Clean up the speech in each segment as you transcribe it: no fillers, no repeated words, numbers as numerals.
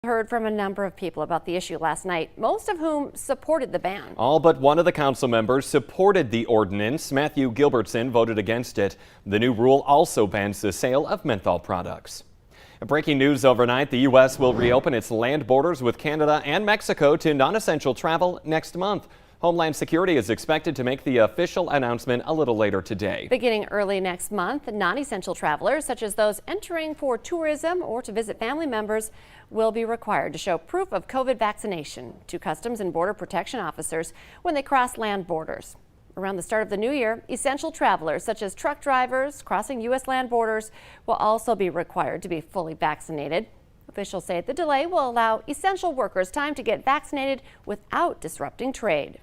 Heard from a number of people about the issue last night, most of whom supported the ban. All but one of the council members supported the ordinance. Matthew Gilbertson voted against it. The new rule also bans the sale of menthol products. Breaking news overnight, the U.S. will reopen its land borders with Canada and Mexico to non-essential travel next month. Homeland Security is expected to make the official announcement a little later today. Beginning early next month, non-essential travelers, such as those entering for tourism or to visit family members, will be required to show proof of COVID vaccination to Customs and Border Protection officers when they cross land borders. Around the start of the new year, essential travelers, such as truck drivers crossing U.S. land borders, will also be required to be fully vaccinated. Officials say the delay will allow essential workers time to get vaccinated without disrupting trade.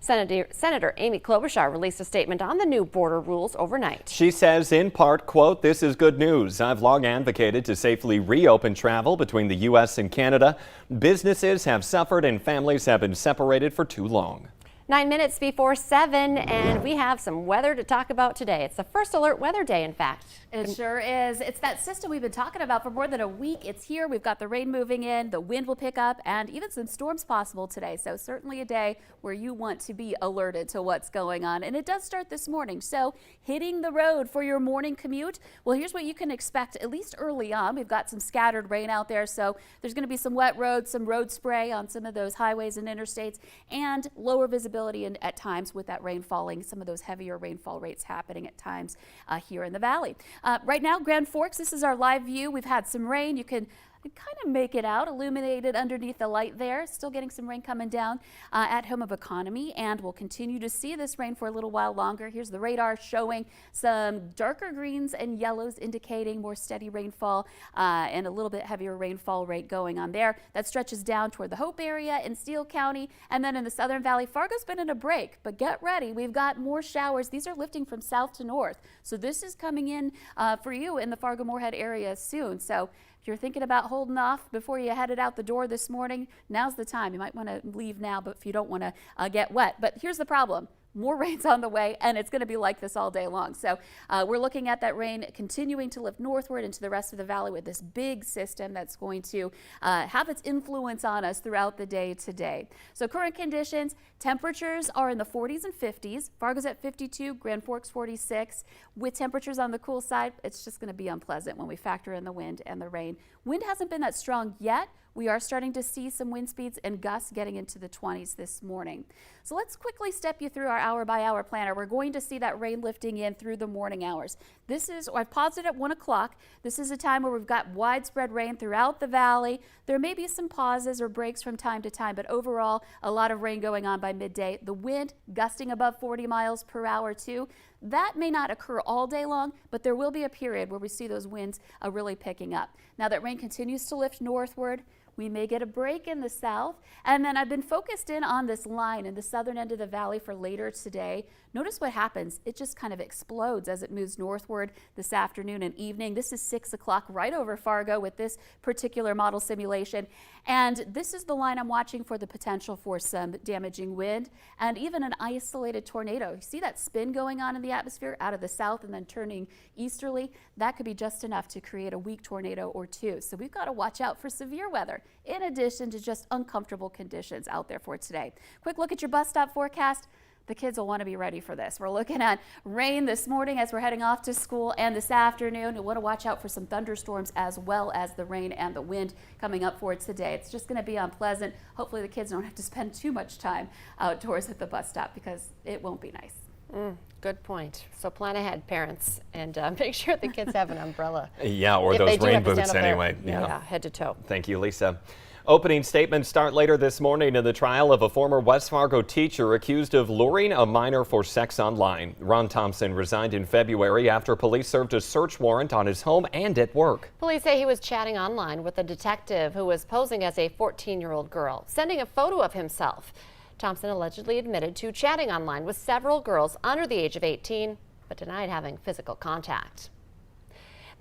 Senator Amy Klobuchar released a statement on the new border rules overnight. She says in part, quote, "This is good news. I've long advocated to safely reopen travel between the U.S. and Canada. Businesses have suffered and families have been separated for too long." 9 minutes before 7, and we have some weather to talk about today. It's the first alert weather day, in fact. It sure is. It's that system we've been talking about for more than a week. It's here. We've got the rain moving in, the wind will pick up, and even some storms possible today. So certainly a day where you want to be alerted to what's going on. And it does start this morning. So hitting the road for your morning commute. Well, here's what you can expect, at least early on. We've got some scattered rain out there. So there's going to be some wet roads, some road spray on some of those highways and interstates, and lower visibility and at times with that rain falling, some of those heavier rainfall rates happening at times here in the valley. Right now, Grand Forks, this is our live view. We've had some rain. You can kind of make it out illuminated underneath the light there. Still getting some rain coming down at Home of Economy, and we'll continue to see this rain for a little while longer. Here's the radar showing some darker greens and yellows indicating more steady rainfall and a little bit heavier rainfall rate going on there. That stretches down toward the Hope area in Steele County, and then in the Southern Valley. Fargo's been in a break, but get ready. We've got more showers. These are lifting from south to north, so this is coming in for you in the Fargo-Moorhead area soon. So if you're thinking about holding off before you headed out the door this morning, now's the time. You might want to leave now, but if you don't want to get wet. But here's the problem. More rain's on the way, and it's going to be like this all day long. So we're looking at that rain continuing to lift northward into the rest of the valley with this big system that's going to have its influence on us throughout the day today. So current conditions, temperatures are in the 40s and 50s. Fargo's at 52, Grand Forks 46. With temperatures on the cool side, it's just going to be unpleasant when we factor in the wind and the rain. Wind hasn't been that strong yet. We are starting to see some wind speeds and gusts getting into the 20s this morning. So let's quickly step you through our hour-by-hour planner. We're going to see that rain lifting in through the morning hours. I've paused it at 1 o'clock. This is a time where we've got widespread rain throughout the valley. There may be some pauses or breaks from time to time, but overall, a lot of rain going on by midday. The wind gusting above 40 miles per hour too. That may not occur all day long, but there will be a period where we see those winds really picking up. Now that rain continues to lift northward, we may get a break in the south, and then I've been focused in on this line in the southern end of the valley for later today. Notice what happens. It just kind of explodes as it moves northward this afternoon and evening. This is 6 o'clock right over Fargo with this particular model simulation. And this is the line I'm watching for the potential for some damaging wind and even an isolated tornado. You see that spin going on in the atmosphere out of the south and then turning easterly? That could be just enough to create a weak tornado or two. So we've got to watch out for severe weather in addition to just uncomfortable conditions out there for today. Quick look at your bus stop forecast. The kids will want to be ready for this. We're looking at rain this morning as we're heading off to school, and this afternoon. You'll want to watch out for some thunderstorms as well as the rain and the wind coming up for today. It's just going to be unpleasant. Hopefully the kids don't have to spend too much time outdoors at the bus stop because it won't be nice. Good point. So plan ahead, parents, and make sure the kids have an umbrella. Yeah, or if those rain boots anyway. Yeah, head to toe. Thank you, Lisa. Opening statements start later this morning in the trial of a former West Fargo teacher accused of luring a minor for sex online. Ron Thompson resigned in February after police served a search warrant on his home and at work. Police say he was chatting online with a detective who was posing as a 14-year-old girl, sending a photo of himself. Thompson allegedly admitted to chatting online with several girls under the age of 18, but denied having physical contact.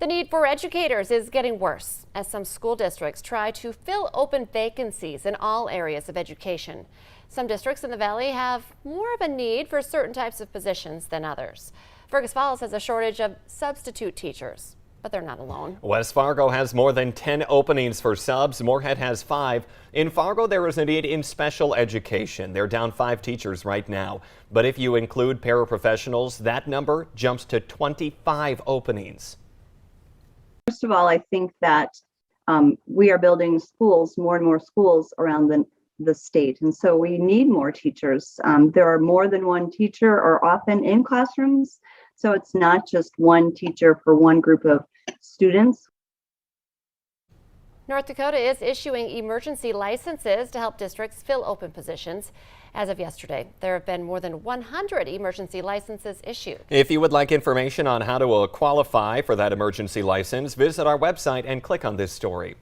The need for educators is getting worse as some school districts try to fill open vacancies in all areas of education. Some districts in the valley have more of a need for certain types of positions than others. Fergus Falls has a shortage of substitute teachers. But they're not alone. West Fargo has more than 10 openings for subs. Moorhead has 5. In Fargo, there is a need in special education. They're down 5 teachers right now. But if you include paraprofessionals, that number jumps to 25 openings. First of all, I think that we are building schools, more and more schools around the state. And so we need more teachers. There are more than one teacher or often in classrooms. So it's not just one teacher for one group of students. North Dakota is issuing emergency licenses to help districts fill open positions. As of yesterday, there have been more than 100 emergency licenses issued. If you would like information on how to qualify for that emergency license, visit our website and click on this story.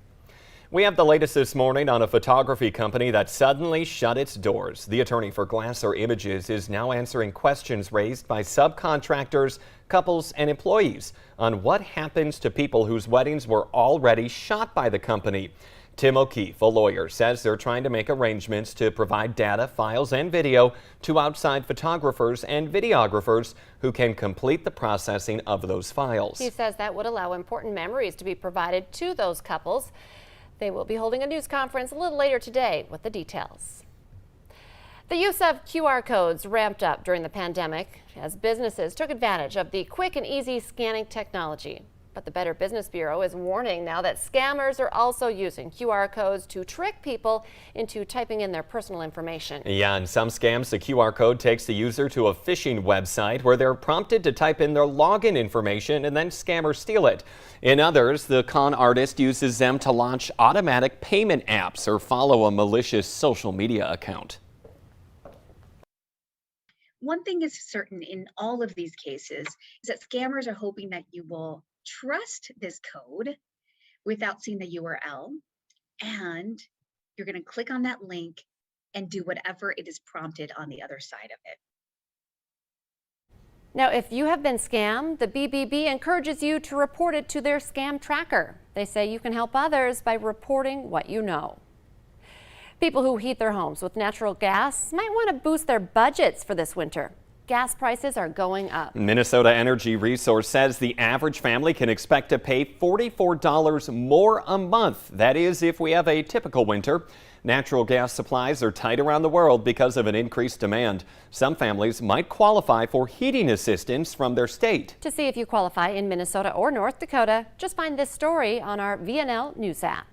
We have the latest this morning on a photography company that suddenly shut its doors. The attorney for Glasser Images is now answering questions raised by subcontractors, couples, and employees on what happens to people whose weddings were already shot by the company. Tim O'Keefe, a lawyer, says they're trying to make arrangements to provide data, files, and video to outside photographers and videographers who can complete the processing of those files. He says that would allow important memories to be provided to those couples. They will be holding a news conference a little later today with the details. The use of QR codes ramped up during the pandemic as businesses took advantage of the quick and easy scanning technology. But the Better Business Bureau is warning now that scammers are also using QR codes to trick people into typing in their personal information. Yeah, in some scams, the QR code takes the user to a phishing website where they're prompted to type in their login information and then scammers steal it. In others, the con artist uses them to launch automatic payment apps or follow a malicious social media account. One thing is certain in all of these cases is that scammers are hoping that you will trust this code without seeing the URL, and you're going to click on that link and do whatever it is prompted on the other side of it. Now, if you have been scammed, the BBB encourages you to report it to their scam tracker. They say you can help others by reporting what you know. People who heat their homes with natural gas might want to boost their budgets for this winter. Gas prices are going up. Minnesota Energy Resource says the average family can expect to pay $44 more a month. That is, if we have a typical winter. Natural gas supplies are tight around the world because of an increased demand. Some families might qualify for heating assistance from their state. To see if you qualify in Minnesota or North Dakota, just find this story on our VNL News app.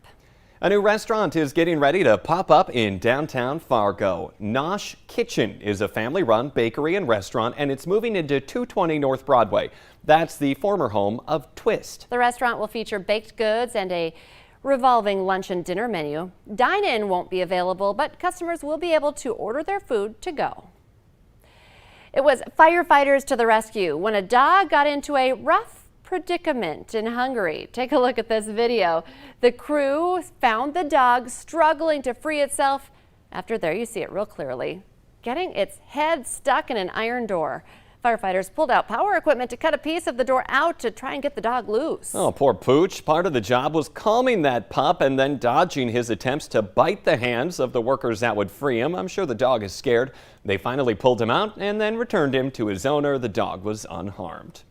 A new restaurant is getting ready to pop up in downtown Fargo. Nosh Kitchen is a family-run bakery and restaurant, and it's moving into 220 North Broadway. That's the former home of Twist. The restaurant will feature baked goods and a revolving lunch and dinner menu. Dine-in won't be available, but customers will be able to order their food to go. It was firefighters to the rescue when a dog got into a rough predicament in Hungary. Take a look at this video. The crew found the dog struggling to free itself after, there you see it real clearly, getting its head stuck in an iron door. Firefighters pulled out power equipment to cut a piece of the door out to try and get the dog loose. Oh, poor Pooch. Part of the job was calming that pup and then dodging his attempts to bite the hands of the workers that would free him. I'm sure the dog is scared. They finally pulled him out and then returned him to his owner. The dog was unharmed.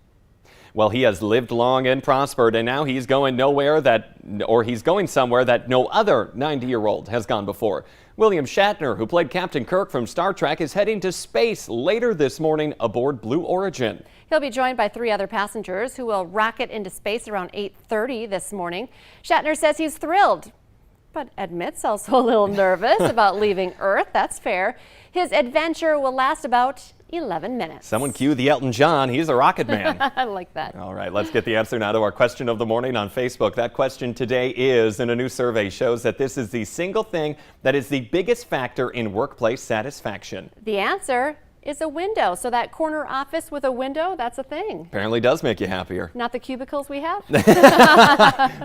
Well, he has lived long and prospered, and now he's going somewhere that no other 90-year-old has gone before. William Shatner, who played Captain Kirk from Star Trek, is heading to space later this morning aboard Blue Origin. He'll be joined by 3 other passengers who will rocket into space around 8:30 this morning. Shatner says he's thrilled, but admits also a little nervous about leaving Earth. That's fair. His adventure will last about 11 minutes. Someone cue the Elton John. He's a rocket man. I like that. All right, let's get the answer now to our question of the morning on Facebook. That question today is, and a new survey shows that this is the single thing that is the biggest factor in workplace satisfaction. The answer is a window. So that corner office with a window, that's a thing. Apparently does make you happier. Not the cubicles we have?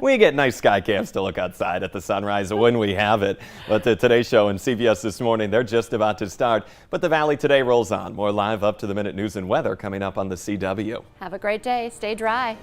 We get nice sky cams to look outside at the sunrise when we have it. But the Today Show and CBS This Morning, they're just about to start. But the Valley Today rolls on. More live up-to-the-minute news and weather coming up on the CW. Have a great day. Stay dry.